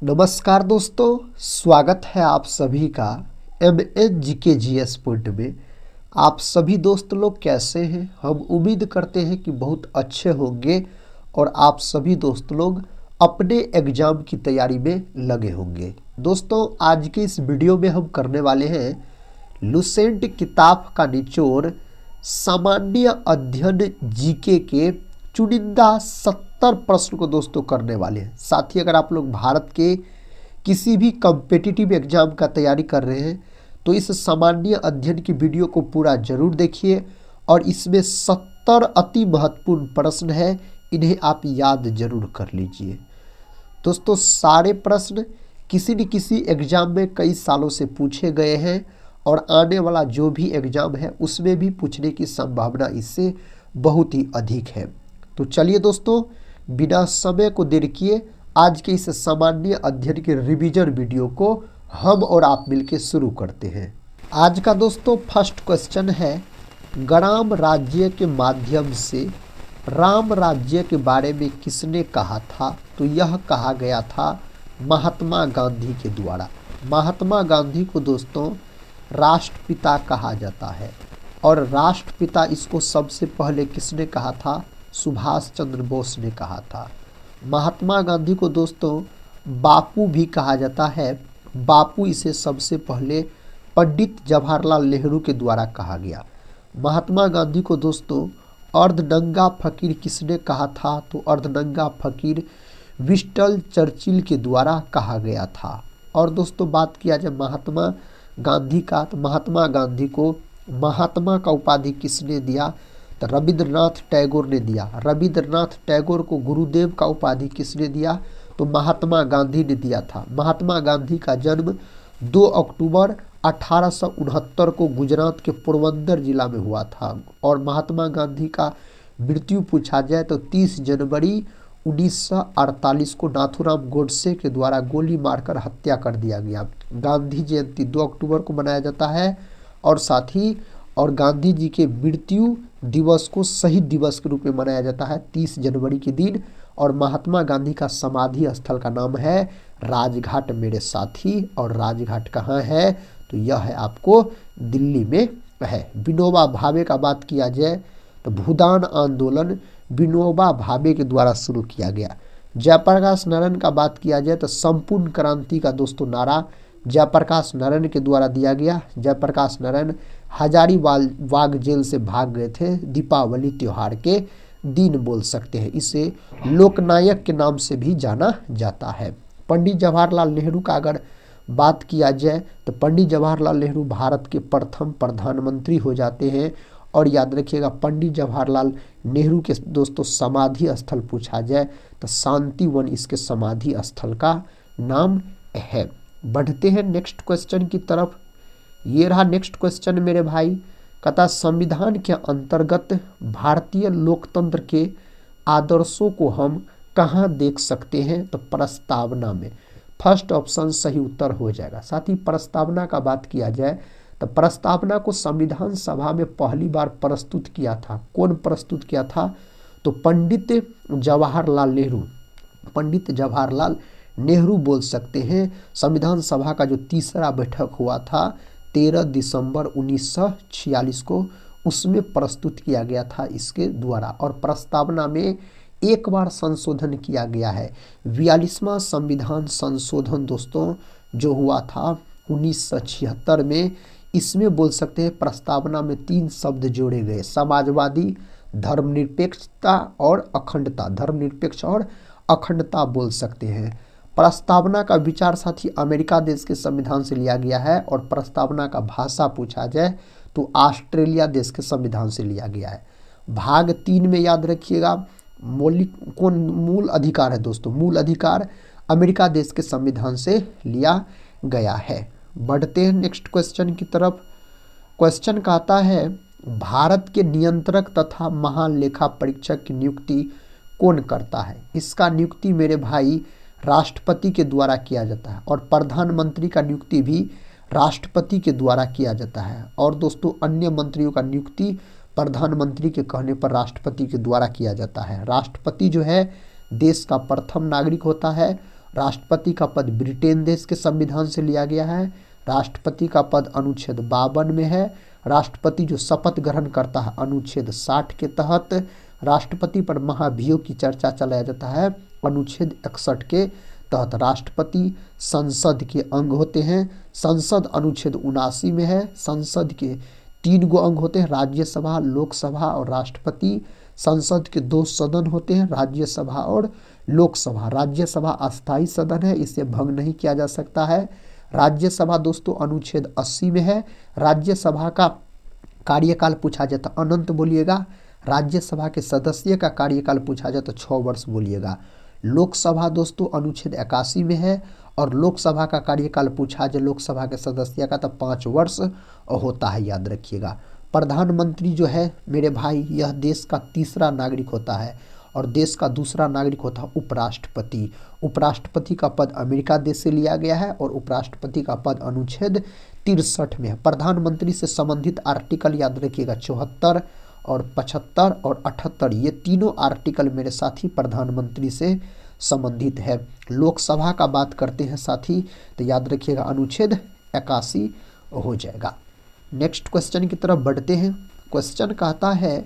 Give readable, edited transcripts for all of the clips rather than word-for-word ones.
नमस्कार दोस्तों, स्वागत है आप सभी का MNGKGS पॉइंट में। आप सभी दोस्त लोग कैसे हैं? हम उम्मीद करते हैं कि बहुत अच्छे होंगे और आप सभी दोस्त लोग अपने एग्जाम की तैयारी में लगे होंगे। दोस्तों, आज के इस वीडियो में हम करने वाले हैं लुसेंट किताब का निचोड़ सामान्य अध्ययन जीके के चुनिंदा 70 प्रश्न को दोस्तों करने वाले हैं। साथ ही अगर आप लोग भारत के किसी भी कॉम्पिटिटिव एग्जाम का तैयारी कर रहे हैं तो इस सामान्य अध्ययन की वीडियो को पूरा जरूर देखिए और इसमें 70 अति महत्वपूर्ण प्रश्न है, इन्हें आप याद जरूर कर लीजिए। दोस्तों, सारे प्रश्न किसी न किसी एग्जाम में कई सालों से पूछे गए हैं और आने वाला जो भी एग्जाम है उसमें भी पूछने की संभावना इससे बहुत ही अधिक है। तो चलिए दोस्तों, बिना समय को देर किए आज के इस सामान्य अध्ययन के रिवीजन वीडियो को हम और आप मिलकर शुरू करते हैं। आज का दोस्तों फर्स्ट क्वेश्चन है, ग्राम राज्य के माध्यम से राम राज्य के बारे में किसने कहा था? तो यह कहा गया था महात्मा गांधी के द्वारा। महात्मा गांधी को दोस्तों राष्ट्रपिता कहा जाता है और राष्ट्रपिता इसको सबसे पहले किसने कहा था? सुभाष चंद्र बोस ने कहा था। महात्मा गांधी को दोस्तों बापू भी कहा जाता है। बापू इसे सबसे पहले पंडित जवाहरलाल नेहरू के द्वारा कहा गया। महात्मा गांधी को दोस्तों अर्धनंगा फकीर किसने कहा था? तो अर्धनंगा फकीर विंस्टन चर्चिल के द्वारा कहा गया था। और दोस्तों बात किया जाए महात्मा गांधी का, तो महात्मा गांधी को महात्मा का उपाधि किसने दिया? तो रविंद्रनाथ टैगोर ने दिया। रविंद्रनाथ टैगोर को गुरुदेव का उपाधि किसने दिया? तो महात्मा गांधी ने दिया था। महात्मा गांधी का जन्म 2 अक्टूबर 1869 को गुजरात के पोरबंदर जिला में हुआ था और महात्मा गांधी का मृत्यु पूछा जाए तो 30 जनवरी 1948 को नाथूराम गोडसे के द्वारा गोली मारकर हत्या कर दिया गया। गांधी जयंती 2 अक्टूबर को मनाया जाता है और साथ ही गांधी जी के मृत्यु दिवस को शहीद दिवस के रूप में मनाया जाता है 30 जनवरी के दिन। और महात्मा गांधी का समाधि स्थल का नाम है राजघाट मेरे साथी। और राजघाट कहाँ है? तो यह है आपको दिल्ली में है। विनोबा भावे का बात किया जाए तो भूदान आंदोलन विनोबा भावे के द्वारा शुरू किया गया। जयप्रकाश नारायण का बात किया जाए तो संपूर्ण क्रांति का दोस्तों नारा जयप्रकाश नारायण के द्वारा दिया गया। जयप्रकाश नारायण हजारीबाग जेल से भाग गए थे दीपावली त्योहार के दिन बोल सकते हैं। इसे लोकनायक के नाम से भी जाना जाता है। पंडित जवाहरलाल नेहरू का अगर बात किया जाए तो पंडित जवाहरलाल नेहरू भारत के प्रथम प्रधानमंत्री हो जाते हैं। और याद रखिएगा पंडित जवाहरलाल नेहरू के दोस्तों समाधि स्थल पूछा जाए तो शांतिवन इसके समाधि स्थल का नाम है। बढ़ते हैं नेक्स्ट क्वेश्चन की तरफ। ये रहा नेक्स्ट क्वेश्चन मेरे भाई। कहता संविधान के अंतर्गत भारतीय लोकतंत्र के आदर्शों को हम कहाँ देख सकते हैं? तो प्रस्तावना में। फर्स्ट ऑप्शन सही उत्तर हो जाएगा। साथ ही प्रस्तावना का बात किया जाए तो प्रस्तावना को संविधान सभा में पहली बार प्रस्तुत किया था। कौन प्रस्तुत किया था? तो पंडित जवाहरलाल नेहरू। पंडित जवाहरलाल नेहरू बोल सकते हैं। संविधान सभा का जो तीसरा बैठक हुआ था 13 दिसंबर 1946 को, उसमें प्रस्तुत किया गया था इसके द्वारा। और प्रस्तावना में एक बार संशोधन किया गया है। 42वां संविधान संशोधन दोस्तों जो हुआ था 1976 में, इसमें बोल सकते हैं प्रस्तावना में 3 शब्द जोड़े गए, समाजवादी, धर्मनिरपेक्षता और अखंडता। धर्मनिरपेक्ष और अखंडता बोल सकते हैं। प्रस्तावना का विचार साथ ही अमेरिका देश के संविधान से लिया गया है और प्रस्तावना का भाषा पूछा जाए तो ऑस्ट्रेलिया देश के संविधान से लिया गया है। भाग 3 में याद रखिएगा मूल अधिकार है दोस्तों। मूल अधिकार अमेरिका देश के संविधान से लिया गया है। बढ़ते हैं नेक्स्ट क्वेश्चन की तरफ। क्वेश्चन कहता है भारत के नियंत्रक तथा महालेखा परीक्षक की नियुक्ति कौन करता है? इसका नियुक्ति मेरे भाई राष्ट्रपति के द्वारा किया जाता है और प्रधानमंत्री का नियुक्ति भी राष्ट्रपति के द्वारा किया जाता है। और दोस्तों अन्य मंत्रियों का नियुक्ति प्रधानमंत्री के कहने पर राष्ट्रपति के द्वारा किया जाता है। राष्ट्रपति जो है देश का प्रथम नागरिक होता है राष्ट्रपति का पद ब्रिटेन देश के संविधान से लिया गया है। राष्ट्रपति का पद अनुच्छेद 52 में है। राष्ट्रपति जो शपथ ग्रहण करता है अनुच्छेद 60 के तहत। राष्ट्रपति पर महाभियोग की चर्चा चलाया जाता है अनुच्छेद 61 के तहत। राष्ट्रपति संसद के अंग होते हैं। संसद अनुच्छेद 79 में है। संसद के 3 गो अंग होते हैं, राज्यसभा, लोकसभा और राष्ट्रपति। संसद के 2 सदन होते हैं, राज्यसभा और लोकसभा। राज्यसभा अस्थायी सदन है, इसे भंग नहीं किया जा सकता है। राज्यसभा दोस्तों अनुच्छेद 80 में है। राज्यसभा का कार्यकाल पूछा जाए तो अनंत बोलिएगा। राज्यसभा के सदस्य का कार्यकाल पूछा जाए तो 6 वर्ष बोलिएगा। लोकसभा दोस्तों अनुच्छेद 81 में है और लोकसभा का कार्यकाल पूछा जाए लोकसभा के सदस्य का तो 5 वर्ष होता है, याद रखिएगा। प्रधानमंत्री जो है मेरे भाई यह देश का तीसरा नागरिक होता है और देश का दूसरा नागरिक होता है उपराष्ट्रपति। उपराष्ट्रपति का पद अमेरिका देश से लिया गया है और उपराष्ट्रपति का पद अनुच्छेद 63 में है। प्रधानमंत्री से संबंधित आर्टिकल याद रखिएगा 74 और 75 और 78, ये तीनों आर्टिकल मेरे साथी प्रधानमंत्री से संबंधित है। लोकसभा का बात करते हैं साथी तो याद रखिएगा अनुच्छेद 81 हो जाएगा। नेक्स्ट क्वेश्चन की तरफ बढ़ते हैं। क्वेश्चन कहता है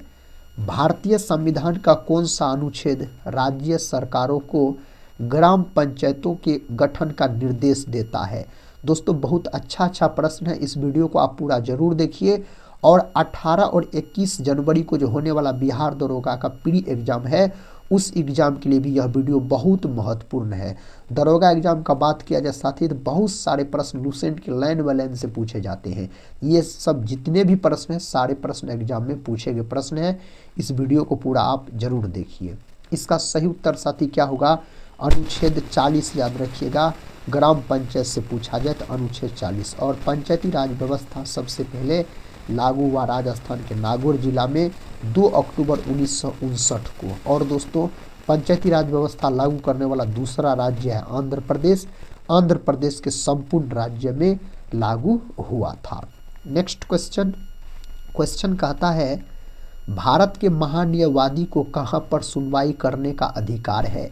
भारतीय संविधान का कौन सा अनुच्छेद राज्य सरकारों को ग्राम पंचायतों के गठन का निर्देश देता है। दोस्तों बहुत अच्छा प्रश्न है, इस वीडियो को आप पूरा जरूर देखिए। और 18 और 21 जनवरी को जो होने वाला बिहार दरोगा का प्री एग्जाम है उस एग्जाम के लिए भी यह वीडियो बहुत महत्वपूर्ण है। दरोगा एग्जाम का बात किया जाए साथी तो बहुत सारे प्रश्न लूसेंट के लाइन बाय लाइन से पूछे जाते हैं। ये सब जितने भी प्रश्न हैं सारे प्रश्न एग्जाम में पूछे गए प्रश्न हैं। इस वीडियो को पूरा आप जरूर देखिए। इसका सही उत्तर साथी क्या होगा, अनुच्छेद 40 याद रखिएगा। ग्राम पंचायत से पूछा जाए तो अनुच्छेद 40। और पंचायती राज व्यवस्था सबसे पहले लागू हुआ राजस्थान के नागौर जिला में 2 अक्टूबर 1959 को। और दोस्तों पंचायती राज व्यवस्था लागू करने वाला दूसरा राज्य है आंध्र प्रदेश। आंध्र प्रदेश के संपूर्ण राज्य में लागू हुआ था। नेक्स्ट क्वेश्चन कहता है भारत के महान्यायवादी को कहां पर सुनवाई करने का अधिकार है।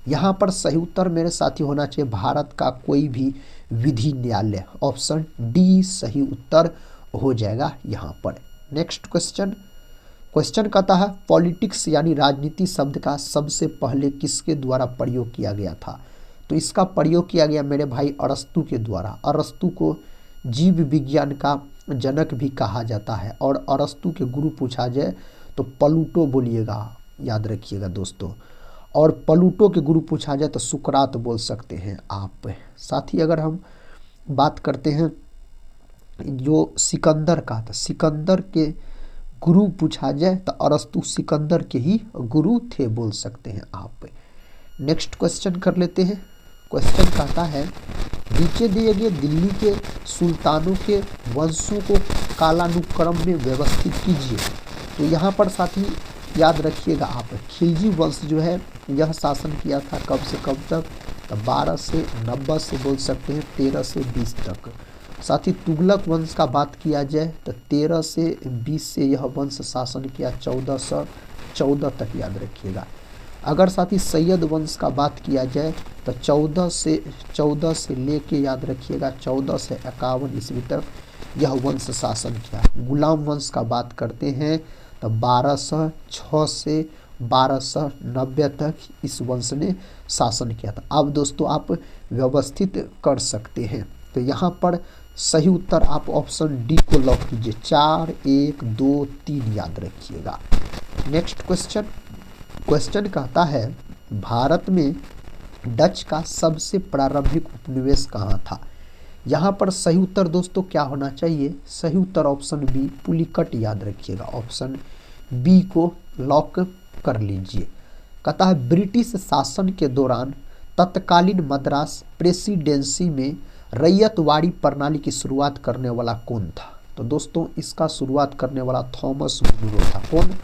यहां पर सही उत्तर मेरे साथी होना चाहिए भारत का कोई भी विधि न्यायालय। ऑप्शन डी सही उत्तर हो जाएगा यहाँ पर। नेक्स्ट क्वेश्चन कहता है पॉलिटिक्स यानी राजनीति शब्द का सबसे पहले किसके द्वारा प्रयोग किया गया था। तो इसका प्रयोग किया गया मेरे भाई अरस्तु के द्वारा। अरस्तु को जीव विज्ञान का जनक भी कहा जाता है और अरस्तु के गुरु पूछा जाए तो प्लूटो बोलिएगा, याद रखिएगा दोस्तों। और प्लूटो के गुरु पूछा जाए तो सुकरात बोल सकते हैं आप। साथ ही अगर हम बात करते हैं जो सिकंदर का था, सिकंदर के गुरु पूछा जाए तो अरस्तु सिकंदर के ही गुरु थे बोल सकते हैं आप। नेक्स्ट क्वेश्चन कर लेते हैं। क्वेश्चन कहता है नीचे दिए गए दिल्ली के सुल्तानों के वंशों को कालानुक्रम में व्यवस्थित कीजिए। तो यहाँ पर साथी याद रखिएगा आप खिलजी वंश जो है यह शासन किया था कब से कब तक, तो 12 से 90 से बोल सकते हैं 13 से 20 तक। साथ ही तुगलक वंश का बात किया जाए तो 13 से 20 से यह वंश शासन किया 1414 तक, याद रखिएगा। अगर साथ ही सैयद वंश का बात किया जाए तो 14 से लेके याद रखिएगा 14 से 51 ईस्वी तक यह वंश शासन किया। गुलाम वंश का बात करते हैं तो 1206 से 1290 तक इस वंश ने शासन किया था। अब दोस्तों आप व्यवस्थित कर सकते हैं तो यहाँ पर सही उत्तर आप ऑप्शन डी को लॉक कीजिए। 4 1 2 3 याद रखिएगा। नेक्स्ट क्वेश्चन कहता है भारत में डच का सबसे प्रारंभिक उपनिवेश कहाँ था। यहाँ पर सही उत्तर दोस्तों क्या होना चाहिए, सही उत्तर ऑप्शन बी पुलिकट, याद रखिएगा। ऑप्शन बी को लॉक कर लीजिए। कहता है ब्रिटिश शासन के दौरान तत्कालीन मद्रास प्रेसिडेंसी में रैयतवाड़ी प्रणाली की शुरुआत करने वाला कौन था। तो दोस्तों इसका शुरुआत करने वाला थॉमस मुनरो था। कौन,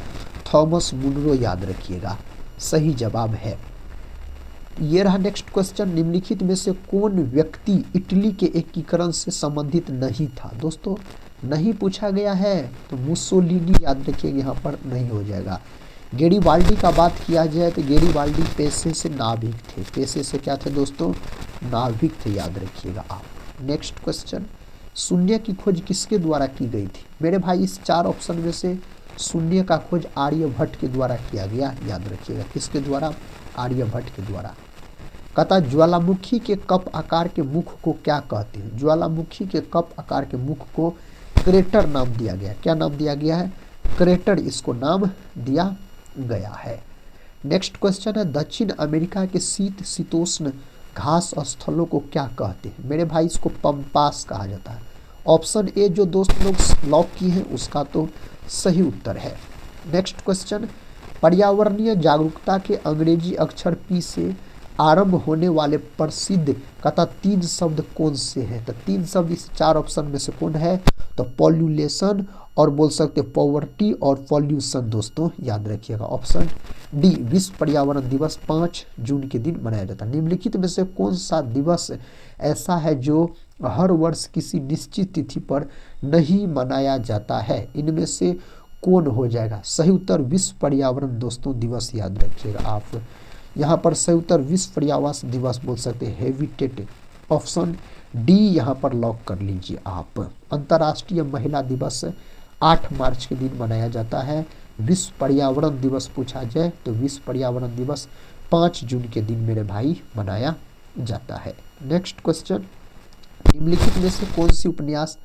थॉमस मुनरो, याद रखिएगा सही जवाब है। ये रहा नेक्स्ट क्वेश्चन। निम्नलिखित में से कौन व्यक्ति इटली के एकीकरण से संबंधित नहीं था। दोस्तों नहीं पूछा गया है तो मुसोलिनी, याद रखिएगा यहाँ पर नहीं हो जाएगा। गेरिबाल्डी का बात किया जाए तो गेरिबाल्डी पेशे से नाविक थे। पेशे से क्या थे दोस्तों? नाविक थे, याद रखिएगा आप। नेक्स्ट क्वेश्चन, शून्य की खोज किसके द्वारा की गई थी? मेरे भाई इस 4 ऑप्शन में से शून्य का खोज आर्यभट्ट के द्वारा किया गया, याद रखिएगा। किसके द्वारा? आर्यभट्ट के द्वारा। कहता ज्वालामुखी के कप आकार के मुख को क्या कहते हैं? ज्वालामुखी के कप आकार के मुख को क्रेटर नाम दिया गया। क्या नाम दिया गया है? क्रेटर इसको नाम दिया गया है। नेक्स्ट क्वेश्चन है, दक्षिण अमेरिका के शीत शीतोष्ण घास स्थलों को क्या कहते हैं? मेरे भाई इसको पम्पास कहा जाता है। ऑप्शन ए जो दोस्त लोग लॉक किए हैं उसका तो सही उत्तर है। नेक्स्ट क्वेश्चन, पर्यावरणीय जागरूकता के अंग्रेजी अक्षर पी से आरंभ होने वाले प्रसिद्ध कथा 3 शब्द कौन से हैं? तो 3 शब्द इस 4 ऑप्शन में से कौन है? तो पॉल्यूलेशन और बोल सकते पॉवर्टी और पॉल्यूशन दोस्तों, याद रखिएगा। ऑप्शन डी विश्व पर्यावरण दिवस 5 जून के दिन मनाया जाता है। निम्नलिखित में से कौन सा दिवस ऐसा है जो हर वर्ष किसी निश्चित तिथि पर नहीं मनाया जाता है? इनमें से कौन हो जाएगा? सही उत्तर विश्व पर्यावरण दोस्तों दिवस, याद रखिएगा आप। यहाँ पर सही उत्तर विश्व पर्यावरण दिवस बोल सकते हैं, हैबिटेट। ऑप्शन डी यहाँ पर लॉक कर लीजिए आप। अंतर्राष्ट्रीय महिला दिवस 8 मार्च के दिन मनाया जाता है। विश्व पर्यावरण दिवस पूछा जाए तो विश्व पर्यावरण दिवस 5 जून के दिन मेरे भाई मनाया जाता है। नेक्स्ट क्वेश्चन, निम्नलिखित में से कौन सी उपन्यास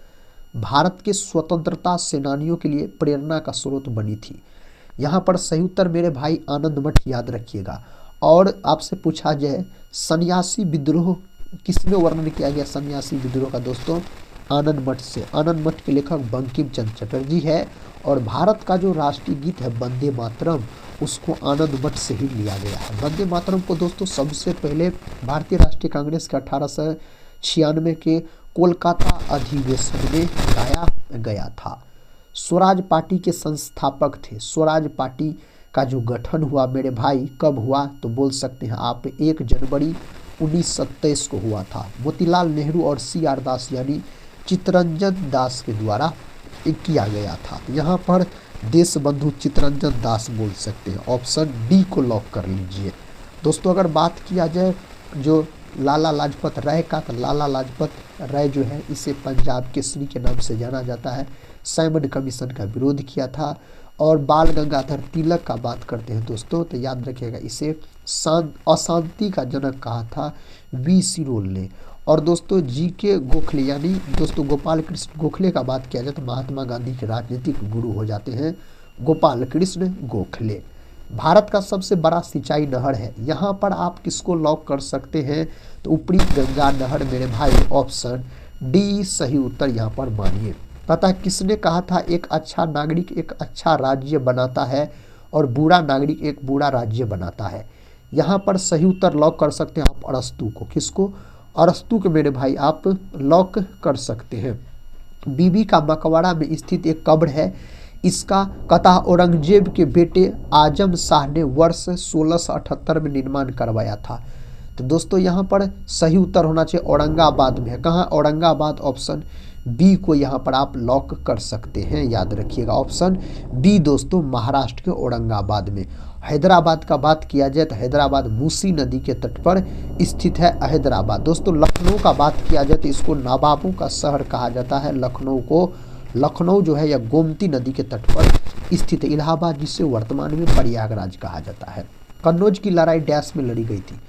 भारत के स्वतंत्रता सेनानियों के लिए प्रेरणा का स्रोत बनी थी? यहाँ पर सही उत्तर मेरे भाई आनंद मठ, याद रखिएगा। और आपसे पूछा जाए सन्यासी विद्रोह किसमें वर्णन किया गया? सन्यासी विद्रोह का दोस्तों आनंद मठ से। आनंद मठ के लेखक बंकिम चंद्र चटर्जी है और भारत का जो राष्ट्रीय गीत है वंदे मातरम, उसको आनंद मठ से ही लिया गया है। वंदे मातरम को दोस्तों सबसे पहले भारतीय राष्ट्रीय कांग्रेस के 1896 के कोलकाता अधिवेशन में गाया गया था। स्वराज पार्टी के संस्थापक थे। स्वराज पार्टी का जो गठन हुआ मेरे भाई कब हुआ? तो बोल सकते हैं आप 1 जनवरी 1927 को हुआ था। मोतीलाल नेहरू और CR दास यानी चित्तरंजन दास के द्वारा किया गया था। यहाँ पर देश बंधु चित्तरंजन दास बोल सकते हैं। ऑप्शन डी को लॉक कर लीजिए दोस्तों। अगर बात किया जाए जो लाला लाजपत राय का, तो लाला लाजपत राय जो है इसे पंजाब केसरी के नाम से जाना जाता है। साइमन कमीशन का विरोध किया था। और बाल गंगाधर तिलक का बात करते हैं दोस्तों तो याद रखिएगा इसे अशांति का जनक कहा था V.C. रोल ने। और दोस्तों GK गोखले यानी दोस्तों गोपाल कृष्ण गोखले का बात किया जाए तो महात्मा गांधी के राजनीतिक गुरु हो जाते हैं गोपाल कृष्ण गोखले। भारत का सबसे बड़ा सिंचाई नहर है, यहाँ पर आप किसको लॉक कर सकते हैं? तो ऊपरी गंगा नहर मेरे भाई। ऑप्शन डी सही उत्तर यहाँ पर मानिए। पता किसने कहा था एक अच्छा नागरिक एक अच्छा राज्य बनाता है और बुरा नागरिक एक बुरा राज्य बनाता है? यहाँ पर सही उत्तर लॉक कर सकते हैं आप अरस्तु को। किसको? अरस्तु के मेरे भाई आप लॉक कर सकते हैं। बीबी का मकबरा में स्थित एक कब्र है, इसका कथा औरंगजेब के बेटे आजम शाह ने वर्ष 1678 में निर्माण करवाया था। तो दोस्तों यहाँ पर सही उत्तर होना चाहिए औरंगाबाद में है। कहाँ? औरंगाबाद। ऑप्शन बी को यहाँ पर आप लॉक कर सकते हैं, याद रखिएगा। ऑप्शन बी दोस्तों महाराष्ट्र के औरंगाबाद में। हैदराबाद का बात किया जाए तो हैदराबाद मूसी नदी के तट पर स्थित है हैदराबाद। दोस्तों लखनऊ का बात किया जाए तो इसको नवाबों का शहर कहा जाता है। लखनऊ को लखनऊ जो है यह गोमती नदी के तट पर स्थित है। इलाहाबाद जिसे वर्तमान में प्रयागराज कहा जाता है। कन्नौज की लड़ाई डैश में लड़ी गई थी?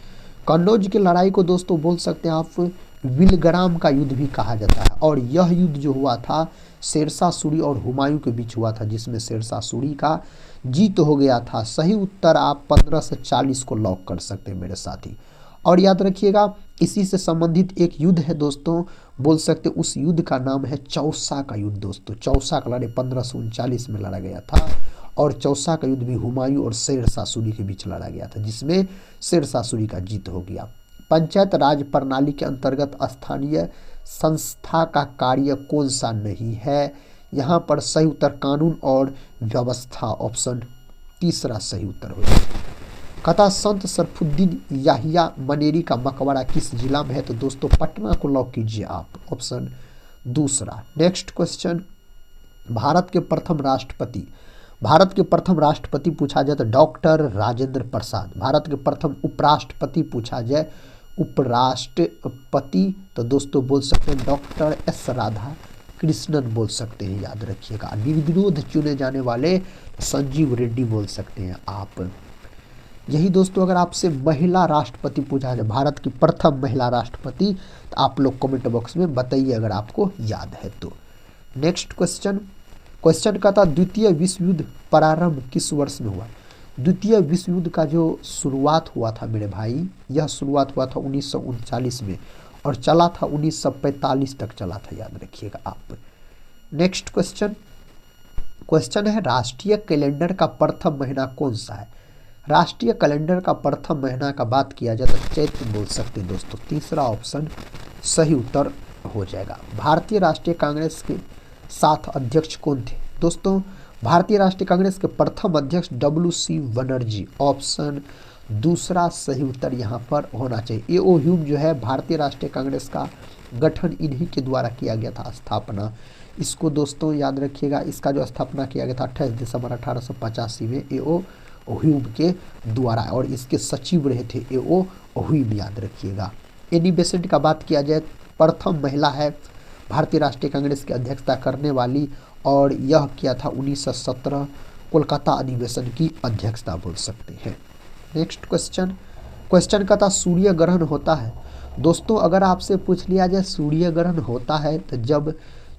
कन्नौज की लड़ाई को दोस्तों बोल सकते हैं आप विलग्राम का युद्ध भी कहा जाता है। और यह युद्ध जो हुआ था शेरशाह सूरी और हुमायूं के बीच हुआ था, जिसमें शेरशाह सूरी का जीत हो गया था। सही उत्तर आप 15 से 40 को लॉक कर सकते हैं मेरे साथी। और याद रखिएगा इसी से संबंधित एक युद्ध है दोस्तों, बोल सकते उस युद्ध का नाम है चौसा का युद्ध। दोस्तों चौसा का लड़ाई 1539 में लड़ा गया था और चौसा का युद्ध भी हुमायूं और शेरशाह सूरी के बीच लड़ा गया था, जिसमें शेरशाह सूरी का जीत हो गया। पंचायत राज प्रणाली के अंतर्गत स्थानीय संस्था का कार्य कौन सा नहीं है? यहाँ पर सही उत्तर कानून और व्यवस्था। ऑप्शन तीसरा सही उत्तर हो जाएगा। कथा संत सरफुद्दीन याहिया मनेरी का मकबरा किस जिला में है? तो दोस्तों पटना को लॉक कीजिए आप। ऑप्शन दूसरा। नेक्स्ट क्वेश्चन, भारत के प्रथम राष्ट्रपति भारत के प्रथम राष्ट्रपति पूछा जाए तो डॉक्टर राजेंद्र प्रसाद। भारत के प्रथम उपराष्ट्रपति पूछा जाए, उपराष्ट्रपति तो दोस्तों बोल सकते हैं डॉक्टर एस राधा कृष्णन बोल सकते हैं, याद रखिएगा। निर्विरोध चुने जाने वाले संजीव रेड्डी बोल सकते हैं आप। यही दोस्तों अगर आपसे महिला राष्ट्रपति पूछा जाए, भारत की प्रथम महिला राष्ट्रपति, तो आप लोग कमेंट बॉक्स में बताइए अगर आपको याद है तो। नेक्स्ट क्वेश्चन का था द्वितीय विश्व युद्ध प्रारंभ किस वर्ष में हुआ। द्वितीय विश्व युद्ध का जो शुरुआत हुआ था मेरे भाई, यह शुरुआत हुआ था 1939 में और चला था 1945 तक चला था, याद रखिएगा आप। नेक्स्ट क्वेश्चन है राष्ट्रीय कैलेंडर का प्रथम महीना कौन सा है। राष्ट्रीय कैलेंडर का प्रथम महीना का बात किया जाए तो चैत्र बोल सकते हैं दोस्तों, तीसरा ऑप्शन सही उत्तर हो जाएगा। भारतीय राष्ट्रीय कांग्रेस के 7 अध्यक्ष कौन थे दोस्तों। भारतीय राष्ट्रीय कांग्रेस के प्रथम अध्यक्ष WC बनर्जी, ऑप्शन दूसरा सही उत्तर यहाँ पर होना चाहिए। A.O. ह्यूम जो है भारतीय राष्ट्रीय कांग्रेस का गठन इन्हीं के द्वारा किया गया था, स्थापना। इसको दोस्तों याद रखिएगा, इसका जो स्थापना किया गया था 28 दिसंबर 1885 में A.O. ह्यूम के द्वारा, और इसके सचिव रहे थे A.O. ह्यूम, याद रखिएगा। एनी बेसेंट का बात किया जाए, प्रथम महिला है भारतीय राष्ट्रीय कांग्रेस की अध्यक्षता करने वाली, और यह किया था 1917 कोलकाता अधिवेशन की अध्यक्षता बोल सकते हैं। नेक्स्ट क्वेश्चन का था सूर्य ग्रहण होता है। दोस्तों अगर आपसे पूछ लिया जाए सूर्य ग्रहण होता है तो जब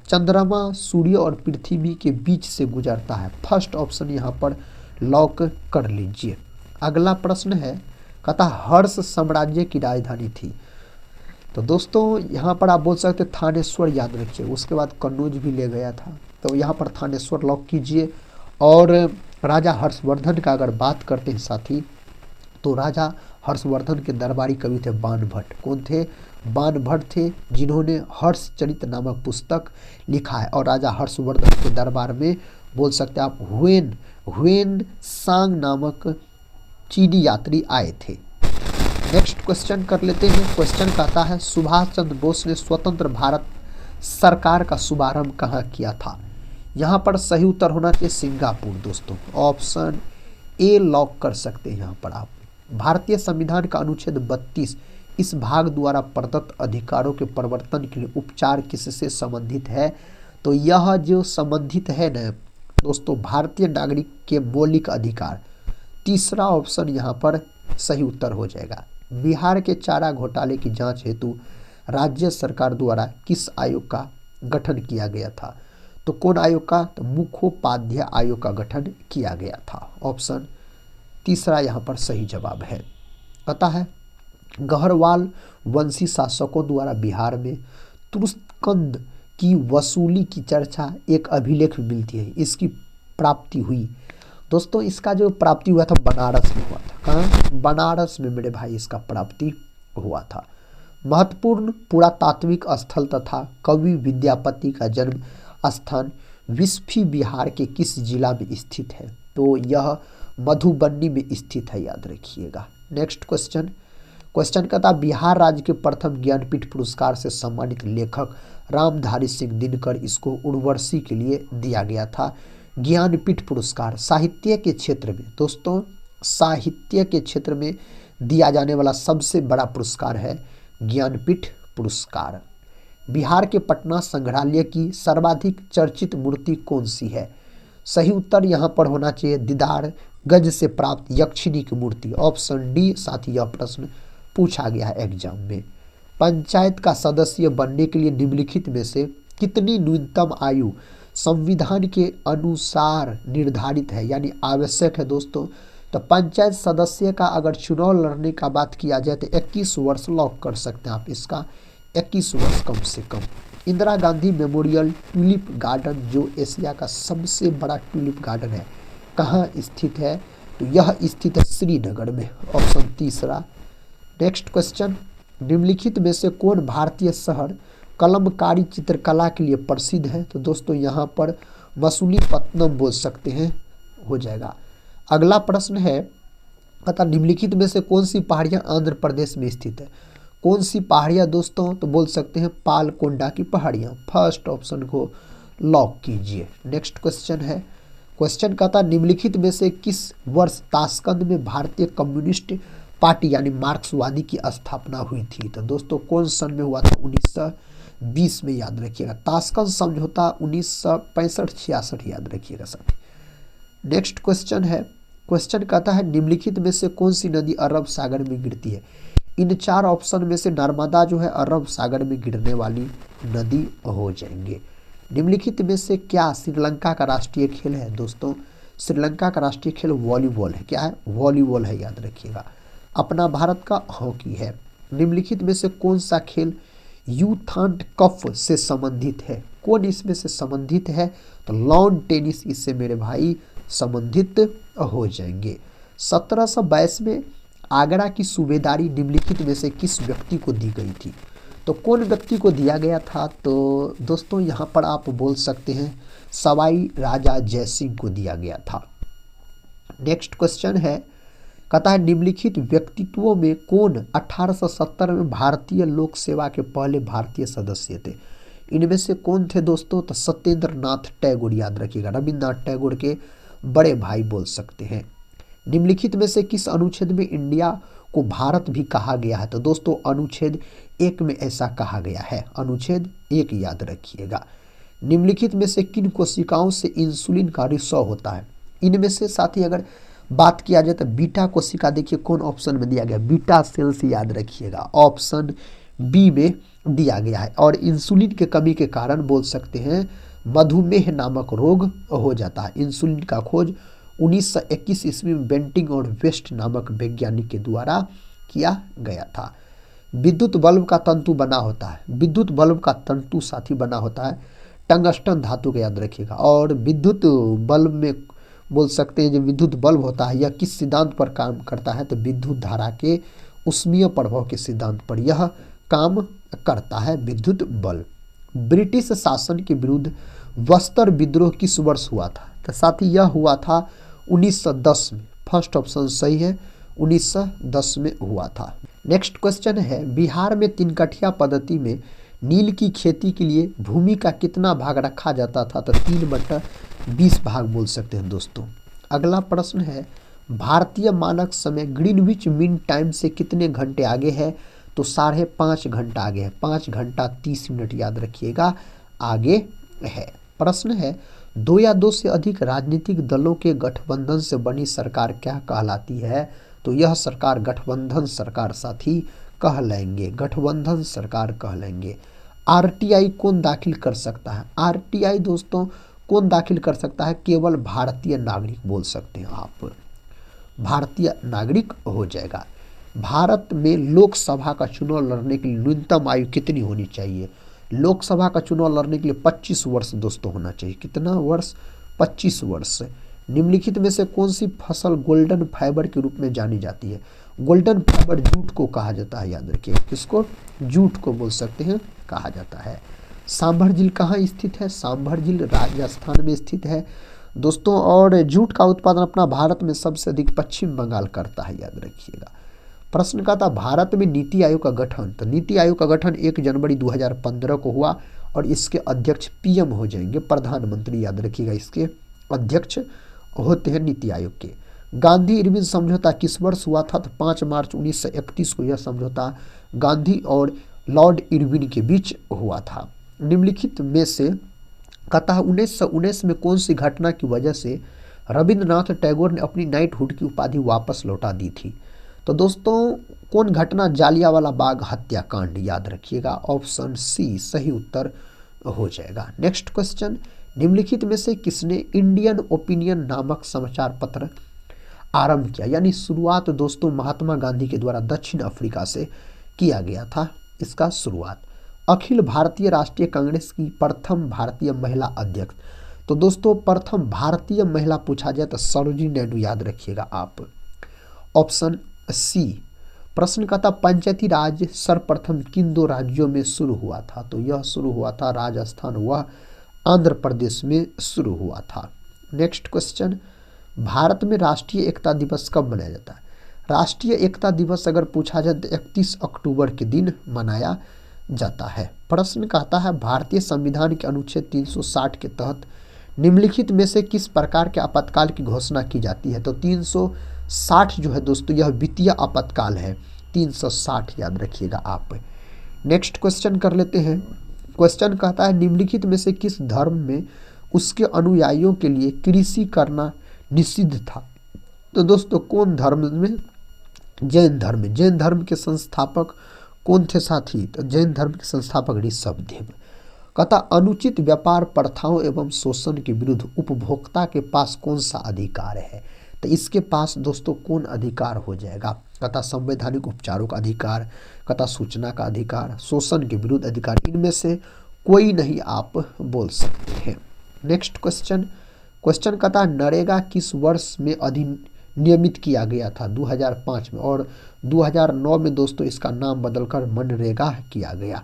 चंद्रमा सूर्य और पृथ्वी के बीच से गुजरता है। फर्स्ट ऑप्शन यहाँ पर लॉक कर लीजिए। अगला प्रश्न है, कहता हर्ष साम्राज्य की राजधानी थी। तो दोस्तों यहाँ पर आप बोल सकते थानेश्वर, याद रखिए। उसके बाद कन्नौज भी ले गया था, तो यहाँ पर थानेश्वर लॉक कीजिए। और राजा हर्षवर्धन का अगर बात करते हैं साथी, तो राजा हर्षवर्धन के दरबारी कवि थे बाणभट्ट। कौन थे? बाणभट्ट थे, जिन्होंने हर्षचरित नामक पुस्तक लिखा है। और राजा हर्षवर्धन के दरबार में बोल सकते हैं आप हुएन सांग नामक चीनी यात्री आए थे। नेक्स्ट क्वेश्चन कर लेते हैं। क्वेश्चन कहता है सुभाष चंद्र बोस ने स्वतंत्र भारत सरकार का शुभारंभ कहाँ किया था। यहाँ पर सही उत्तर होना चाहिए सिंगापुर दोस्तों, ऑप्शन ए लॉक कर सकते हैं यहाँ पर आप। भारतीय संविधान का अनुच्छेद 32 इस भाग द्वारा प्रदत्त अधिकारों के परिवर्तन के लिए उपचार किससे संबंधित है। तो यह जो संबंधित है ना दोस्तों, भारतीय नागरिक के मौलिक अधिकार। तीसरा ऑप्शन यहाँ पर सही उत्तर हो जाएगा। बिहार के चारा घोटाले की जांच हेतु राज्य सरकार द्वारा किस आयोग का गठन किया गया था। तो कौन आयोग का? तो मुखोपाध्याय आयोग का गठन किया गया था। ऑप्शन तीसरा यहाँ पर सही जवाब है। पता है गहरवाल वंशी शासकों द्वारा बिहार में तुर्कंद की वसूली की चर्चा एक अभिलेख में मिलती है। इसकी प्राप्ति हुई दोस्तों, इसका जो प्राप्ति हुआ था बनारस में हुआ था। कहाँ? बनारस में मेरे भाई इसका प्राप्ति हुआ था। महत्वपूर्ण पुरातात्विक स्थल तथा कवि विद्यापति का जन्म स्थान विस्फी बिहार के किस जिला में स्थित है। तो यह मधुबनी में स्थित है, याद रखिएगा। नेक्स्ट क्वेश्चन का था बिहार राज्य के प्रथम ज्ञानपीठ पुरस्कार से सम्मानित लेखक रामधारी सिंह दिनकर, इसको उर्वशी के लिए दिया गया था। ज्ञानपीठ पुरस्कार साहित्य के क्षेत्र में दोस्तों, साहित्य के क्षेत्र में दिया जाने वाला सबसे बड़ा पुरस्कार है ज्ञानपीठ पुरस्कार। बिहार के पटना संग्रहालय की सर्वाधिक चर्चित मूर्ति कौन सी है। सही उत्तर यहाँ पर होना चाहिए दीदार गज से प्राप्त यक्षिणी की मूर्ति, ऑप्शन डी। साथ ही यह प्रश्न पूछा गया है एग्जाम में। पंचायत का सदस्य बनने के लिए निम्नलिखित में से कितनी न्यूनतम आयु संविधान के अनुसार निर्धारित है, यानी आवश्यक है दोस्तों। तो पंचायत सदस्य का अगर चुनाव लड़ने का बात किया जाए तो 21 वर्ष लॉक कर सकते हैं आप इसका, 21 वर्ष कम से कम। Indira Gandhi memorial tulip garden जो एशिया का सबसे बड़ा ट्यूलिप गार्डन है, कहाँ स्थित है। तो यह स्थित है श्रीनगर में, ऑप्शन तीसरा। नेक्स्ट क्वेश्चन, निम्नलिखित में से कौन भारतीय शहर कलमकारी चित्रकला के लिए प्रसिद्ध है। तो दोस्तों यहाँ पर मसूलीपट्टनम बोल सकते हैं, हो जाएगा। अगला प्रश्न है, पता निम्नलिखित में से कौन सी पहाड़ियाँ आंध्र प्रदेश में स्थित है। कौन सी पहाड़ियाँ दोस्तों? तो बोल सकते हैं पालकोंडा की पहाड़ियाँ। फर्स्ट ऑप्शन को लॉक कीजिए। नेक्स्ट क्वेश्चन कहता है निम्नलिखित में से किस वर्ष ताशकंद में भारतीय कम्युनिस्ट पार्टी यानी मार्क्सवादी की स्थापना हुई थी। तो दोस्तों कौन सन में हुआ था, 1920 में, याद रखिएगा। ताशकंद समझौता 1965-66 याद रखिएगा सभी। नेक्स्ट क्वेश्चन है, क्वेश्चन कहता है निम्नलिखित में से कौन सी नदी अरब सागर में गिरती है। इन 4 ऑप्शन में से नर्मदा जो है अरब सागर में गिरने वाली नदी हो जाएंगे। निम्नलिखित में से क्या श्रीलंका का राष्ट्रीय खेल है। दोस्तों श्रीलंका का राष्ट्रीय खेल वॉलीबॉल है। क्या है, वॉलीबॉल है, याद रखिएगा। अपना भारत का हॉकी है। निम्नलिखित में से कौन सा खेल यूथांड कप से संबंधित है। कौन इसमें से संबंधित है, तो लॉन टेनिस इससे मेरे भाई संबंधित हो जाएंगे। 1722 में आगरा की सूबेदारी निम्नलिखित में से किस व्यक्ति को दी गई थी। तो कौन व्यक्ति को दिया गया था, तो दोस्तों यहाँ पर आप बोल सकते हैं सवाई राजा जयसिंह को दिया गया था। नेक्स्ट क्वेश्चन है, कहता है निम्नलिखित व्यक्तित्वों में कौन 1870 में भारतीय लोक सेवा के पहले भारतीय सदस्य थे। इनमें से कौन थे दोस्तों, तो सत्येंद्र नाथ टैगोर, याद रखिएगा। रविन्द्रनाथ टैगोर के बड़े भाई बोल सकते हैं। निम्नलिखित में से किस अनुच्छेद में इंडिया को भारत भी कहा गया है। तो दोस्तों अनुच्छेद 1 में ऐसा कहा गया है, अनुच्छेद 1 याद रखिएगा। निम्नलिखित में से किन कोशिकाओं से इंसुलिन का रिसाव होता है। इनमें से साथी अगर बात किया जाए तो बीटा कोशिका, देखिए कौन ऑप्शन में दिया गया, बीटा सेल्स, याद रखिएगा। ऑप्शन बी में दिया गया है। और इंसुलिन के कमी के कारण बोल सकते हैं मधुमेह नामक रोग हो जाता है। इंसुलिन का खोज 1921 ईस्वी में बेंटिंग और वेस्ट नामक वैज्ञानिक के द्वारा किया गया था। विद्युत बल्ब का तंतु बना होता है, विद्युत बल्ब का तंतु साथी बना होता है टंगस्टन धातु का, याद रखिएगा। और विद्युत बल्ब में बोल सकते हैं जो विद्युत बल्ब होता है यह किस सिद्धांत पर काम करता है, तो विद्युत धारा के उष्मीय प्रभाव के सिद्धांत पर यह काम करता है विद्युत बल्ब। ब्रिटिश शासन के विरुद्ध बस्तर विद्रोह किस वर्ष हुआ था, तो साथी यह हुआ था 1910 में। फर्स्ट ऑप्शन सही है, 1910 में हुआ था। नेक्स्ट क्वेश्चन है, बिहार में 3 कठिया पद्धति में नील की खेती के लिए भूमि का कितना भाग रखा जाता था, तो 3/20 भाग बोल सकते हैं दोस्तों। अगला प्रश्न है, भारतीय मानक समय ग्रीनविच मीन टाइम से कितने घंटे आगे है, तो 5.5 घंटा आगे है, 5 घंटा 30 मिनट याद रखिएगा आगे है। प्रश्न है, 2 या 2 से अधिक राजनीतिक दलों के गठबंधन से बनी सरकार क्या कहलाती है, तो यह सरकार गठबंधन सरकार साथी कहलाएंगे, गठबंधन सरकार कहलाएंगे। आरटीआई कौन दाखिल कर सकता है, आरटीआई दोस्तों कौन दाखिल कर सकता है, केवल भारतीय नागरिक बोल सकते हैं आप, भारतीय नागरिक हो जाएगा। भारत में लोकसभा का चुनाव लड़ने के लिए न्यूनतम आयु कितनी होनी चाहिए, लोकसभा का चुनाव लड़ने के लिए 25 वर्ष दोस्तों होना चाहिए। कितना वर्ष, 25 वर्ष। निम्नलिखित में से कौन सी फसल गोल्डन फाइबर के रूप में जानी जाती है, गोल्डन फाइबर जूट को कहा जाता है, याद रखिए किसको, जूट को बोल सकते हैं कहा जाता है। सांभर झील कहाँ स्थित है, सांभर झील राजस्थान में स्थित है दोस्तों। और जूट का उत्पादन अपना भारत में सबसे अधिक पश्चिम बंगाल करता है, याद रखिएगा। प्रश्न का था भारत में नीति आयोग का गठन, तो नीति आयोग का गठन 1 जनवरी 2015 को हुआ और इसके अध्यक्ष पीएम हो जाएंगे, प्रधानमंत्री, याद रखिएगा इसके अध्यक्ष होते हैं नीति आयोग के। गांधी इरविन समझौता किस वर्ष हुआ था, तो 5 मार्च 1931 को यह समझौता गांधी और लॉर्ड इरविन के बीच हुआ था। निम्नलिखित में से कहता है 1919 में कौन सी घटना की वजह से रविंद्रनाथ टैगोर ने अपनी नाइटहुड की उपाधि वापस लौटा दी थी, तो दोस्तों कौन घटना, जालियांवाला बाग हत्याकांड, याद रखिएगा। ऑप्शन सी सही उत्तर हो जाएगा। नेक्स्ट क्वेश्चन, निम्नलिखित में से किसने इंडियन ओपिनियन नामक समाचार पत्र आरंभ किया, यानी शुरुआत दोस्तों महात्मा गांधी के द्वारा दक्षिण अफ्रीका से किया गया था इसका शुरुआत। अखिल भारतीय राष्ट्रीय कांग्रेस की प्रथम भारतीय महिला अध्यक्ष, तो दोस्तों प्रथम भारतीय महिला पूछा जाए तो सरोजिनी नायडू, याद रखिएगा आप। Option C. प्रश्न का था पंचायती राज सर्वप्रथम किन 2 राज्यों में शुरू हुआ था, तो यह शुरू हुआ था राजस्थान व आंध्र प्रदेश में शुरू हुआ था। नेक्स्ट क्वेश्चन, भारत में राष्ट्रीय एकता दिवस कब मनाया जाता है, राष्ट्रीय एकता दिवस अगर पूछा जाए तो 31 अक्टूबर के दिन मनाया जाता है। प्रश्न कहता है भारतीय संविधान के अनुच्छेद 360 के तहत निम्नलिखित में से किस प्रकार के आपातकाल की घोषणा की जाती है? तो 360 जो है दोस्तों यह वित्तीय आपातकाल है, 360 याद रखिएगा आप। नेक्स्ट क्वेश्चन कर लेते हैं। क्वेश्चन कहता है निम्नलिखित में से किस धर्म में उसके अनुयायियों के लिए कृषि करना निषिद्ध था? तो दोस्तों कौन धर्म में? जैन धर्म में। जैन धर्म के संस्थापक कौन थे साथी? तो जैन धर्म के संस्थापक ऋषभदेव। कहता अनुचित व्यापार प्रथाओं एवं शोषण के विरुद्ध उपभोक्ता के पास कौन सा अधिकार है? तो इसके पास दोस्तों कौन अधिकार हो जाएगा? कहता संवैधानिक उपचारों का अधिकार, कहता सूचना का अधिकार, शोषण के विरुद्ध अधिकार, इनमें से कोई नहीं आप बोल सकते हैं। Next question. क्वेश्चन कहता नरेगा किस वर्ष में अधिनियमित किया गया था? 2005 में, और 2009 में दोस्तों इसका नाम बदलकर मनरेगा किया गया।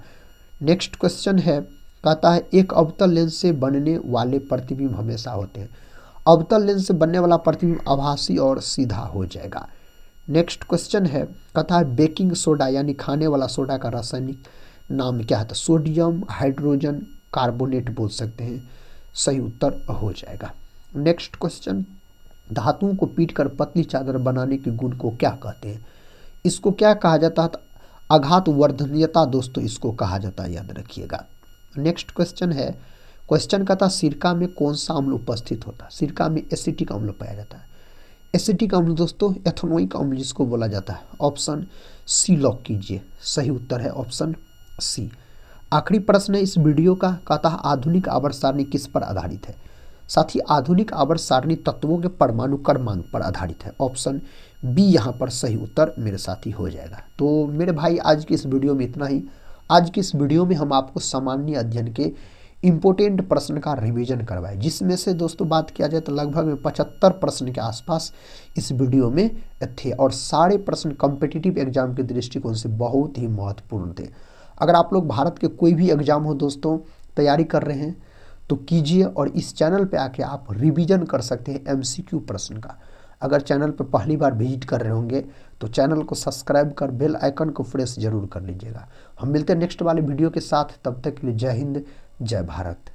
नेक्स्ट क्वेश्चन है, कहता है एक अवतल लेंस से बनने वाले प्रतिबिंब हमेशा होते हैं। अवतल लेंस से बनने वाला प्रतिबिंब आभासी और सीधा हो जाएगा। नेक्स्ट क्वेश्चन है, कहता है बेकिंग सोडा यानी खाने वाला सोडा का रासायनिक नाम क्या है? तो सोडियम हाइड्रोजन कार्बोनेट बोल सकते हैं, सही उत्तर हो जाएगा। नेक्स्ट क्वेश्चन, धातुओं को पीटकर पतली चादर बनाने के गुण को क्या कहते हैं? इसको क्या कहा जाता है? आघात वर्धनीयता दोस्तों इसको कहा जाता है, याद रखिएगा। नेक्स्ट क्वेश्चन है, क्वेश्चन कहता सिरका में कौन सा अम्ल उपस्थित होता है? सिरका में एसिटिक अम्ल पाया जाता है। एसिटिक अम्ल दोस्तों एथेनोइक अम्ल जिसको बोला जाता है। ऑप्शन सी लॉक कीजिए, सही उत्तर है ऑप्शन सी। आखिरी प्रश्न है इस वीडियो का, कहता है आधुनिक आवर्त सारणी किस पर आधारित है? साथ ही आधुनिक आवर्त सारणी तत्वों के परमाणु क्रमांक पर आधारित है। ऑप्शन बी यहाँ पर सही उत्तर मेरे साथी हो जाएगा। तो मेरे भाई आज की इस वीडियो में इतना ही। आज की इस वीडियो में हम आपको सामान्य अध्ययन के इम्पोर्टेंट प्रश्न का रिवीजन करवाए, जिसमें से दोस्तों बात किया जाए तो लगभग 75 प्रश्न के आसपास इस वीडियो में थे, और सारे प्रश्न कॉम्पिटिटिव एग्जाम के दृष्टिकोण से बहुत ही महत्वपूर्ण थे। अगर आप लोग भारत के कोई भी एग्जाम हो दोस्तों तैयारी कर रहे हैं तो कीजिए, और इस चैनल पे आके आप रिवीजन कर सकते हैं एमसीक्यू प्रश्न का। अगर चैनल पे पहली बार विजिट कर रहे होंगे तो चैनल को सब्सक्राइब कर बेल आइकन को प्रेस जरूर कर लीजिएगा। हम मिलते हैं नेक्स्ट वाले वीडियो के साथ, तब तक के लिए जय हिंद जय भारत।